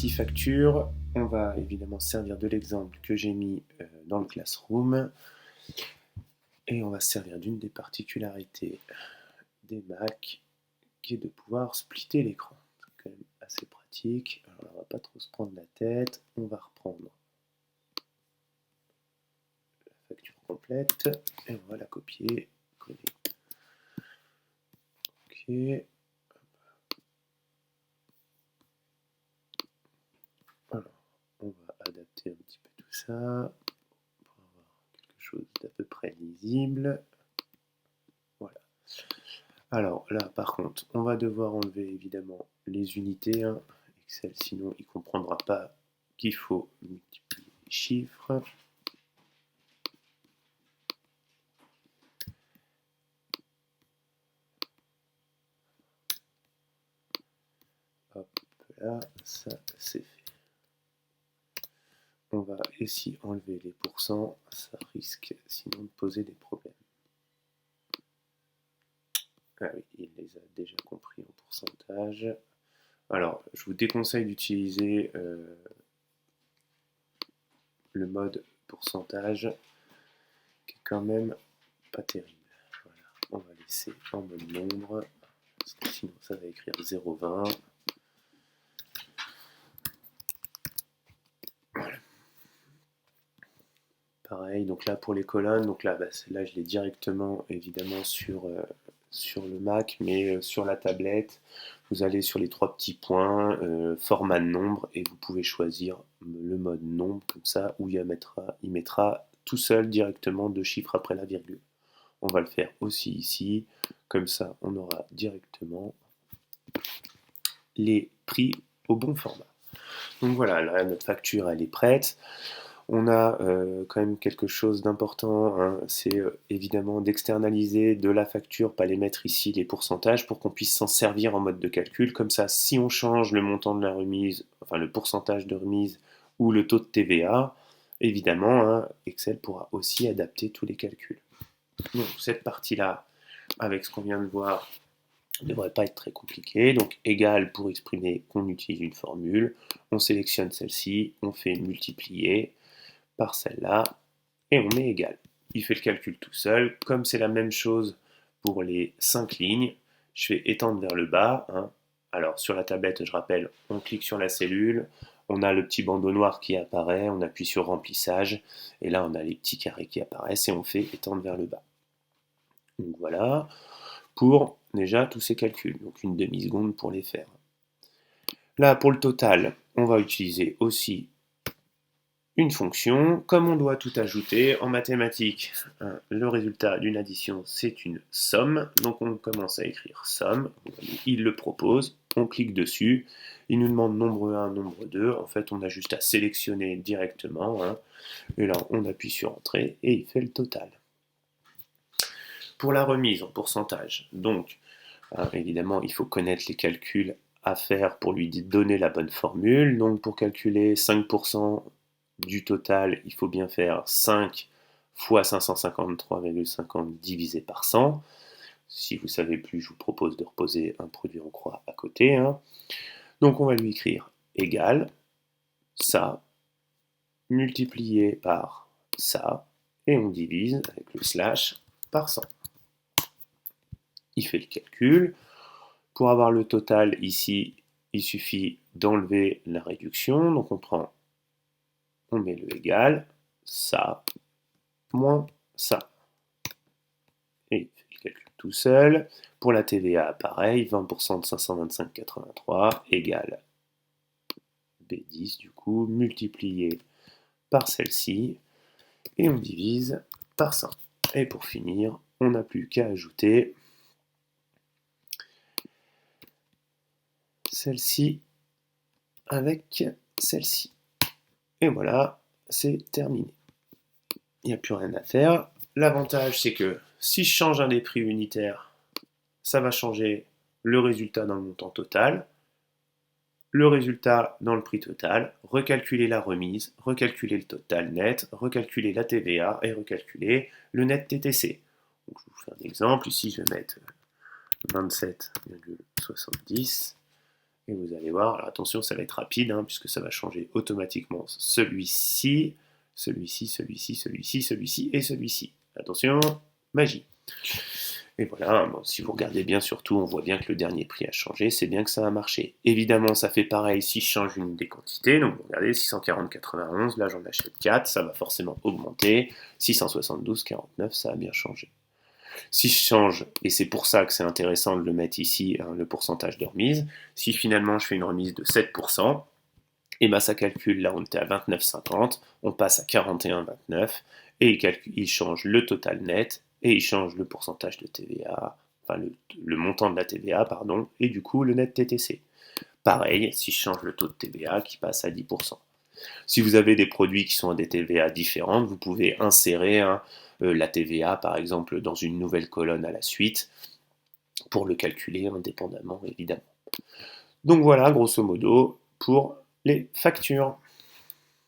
partie facture, on va évidemment se servir de l'exemple que j'ai mis dans le Classroom. Et on va se servir d'une des particularités des Mac, qui est de pouvoir splitter l'écran. C'est quand même assez pratique. Alors, on va pas trop se prendre la tête. On va reprendre la facture complète et on va la copier, coller. Ok. Alors, on va adapter un petit peu tout ça pour avoir quelque chose d'à peu près lisible. Voilà. Alors là, par contre, on va devoir enlever évidemment les unités. Excel, sinon, il ne comprendra pas qu'il faut multiplier les chiffres. Hop là, ça c'est fait. On va ici enlever les pourcents, ça risque sinon de poser des problèmes. Ah oui, il les a déjà compris en pourcentage. Alors, je vous déconseille d'utiliser le mode pourcentage, qui est quand même pas terrible. Voilà, on va laisser en mode nombre, parce que sinon ça va écrire 0,20. Voilà. Pareil, donc là pour les colonnes, donc là, là je l'ai directement évidemment sur le Mac, mais sur la tablette, vous allez sur les trois petits points, format de nombre, et vous pouvez choisir le mode nombre, comme ça, où il mettra tout seul directement 2 chiffres après la virgule. On va le faire aussi ici, comme ça on aura directement les prix au bon format. Donc voilà, là notre facture elle est prête. On a quand même quelque chose d'important, hein, c'est évidemment d'externaliser de la facture, pas les mettre ici les pourcentages, pour qu'on puisse s'en servir en mode de calcul. Comme ça, si on change le montant de la remise, enfin le pourcentage de remise ou le taux de TVA, évidemment, hein, Excel pourra aussi adapter tous les calculs. Donc cette partie-là, avec ce qu'on vient de voir, ne devrait pas être très compliqué. Donc égal pour exprimer qu'on utilise une formule, on sélectionne celle-ci, on fait multiplier par celle-là, et on met égal. Il fait le calcul tout seul. Comme c'est la même chose pour les 5 lignes, je fais étendre vers le bas. Alors sur la tablette, je rappelle, on clique sur la cellule, on a le petit bandeau noir qui apparaît, on appuie sur remplissage, et là on a les petits carrés qui apparaissent, et on fait étendre vers le bas. Donc voilà, pour déjà tous ces calculs, donc une demi-seconde pour les faire. Là, pour le total, on va utiliser aussi une fonction. Comme on doit tout ajouter, en mathématiques, le résultat d'une addition, c'est une somme. Donc on commence à écrire somme. Il le propose, on clique dessus. Il nous demande nombre 1, nombre 2. En fait, on a juste à sélectionner directement. Et là, on appuie sur Entrée et il fait le total. Pour la remise en pourcentage, donc, évidemment, il faut connaître les calculs à faire pour lui donner la bonne formule. Donc pour calculer 5% du total, il faut bien faire 5 fois 553,50 divisé par 100. Si vous ne savez plus, je vous propose de reposer un produit en croix à côté. Donc on va lui écrire égal ça multiplié par ça, et on divise avec le slash par 100. Il fait le calcul. Pour avoir le total ici, il suffit d'enlever la réduction. Donc on met le égal, ça, moins ça. Et il fait le calcul tout seul. Pour la TVA, pareil, 20% de 525,83 égale B10 du coup, multiplié par celle-ci, et on divise par 100. Et pour finir, on n'a plus qu'à ajouter celle-ci avec celle-ci. Et voilà, c'est terminé. Il n'y a plus rien à faire. L'avantage, c'est que si je change un des prix unitaires, ça va changer le résultat dans le montant total, le résultat dans le prix total, recalculer la remise, recalculer le total net, recalculer la TVA et recalculer le net TTC. Donc, je vous fais un exemple. Ici, je vais mettre 27,70 Et vous allez voir, alors attention, ça va être rapide, hein, puisque ça va changer automatiquement celui-ci, celui-ci, celui-ci, celui-ci, celui-ci et celui-ci. Attention, magie. Et voilà, bon, si vous regardez bien surtout, on voit bien que le dernier prix a changé, c'est bien que ça a marché. Évidemment, ça fait pareil si je change une des quantités, donc vous regardez, 640,91, là j'en achète 4, ça va forcément augmenter, 672,49, ça a bien changé. Si je change, et c'est pour ça que c'est intéressant de le mettre ici, hein, le pourcentage de remise, si finalement je fais une remise de 7%, et ben ça calcule, là on était à 29,50, on passe à 41,29, et il change le total net, et il change le pourcentage de TVA, enfin le montant de la TVA, pardon, et du coup le net TTC. Pareil, si je change le taux de TVA qui passe à 10%. Si vous avez des produits qui sont à des TVA différentes, vous pouvez insérer la TVA, par exemple, dans une nouvelle colonne à la suite, pour le calculer indépendamment, évidemment. Donc voilà, grosso modo, pour les factures.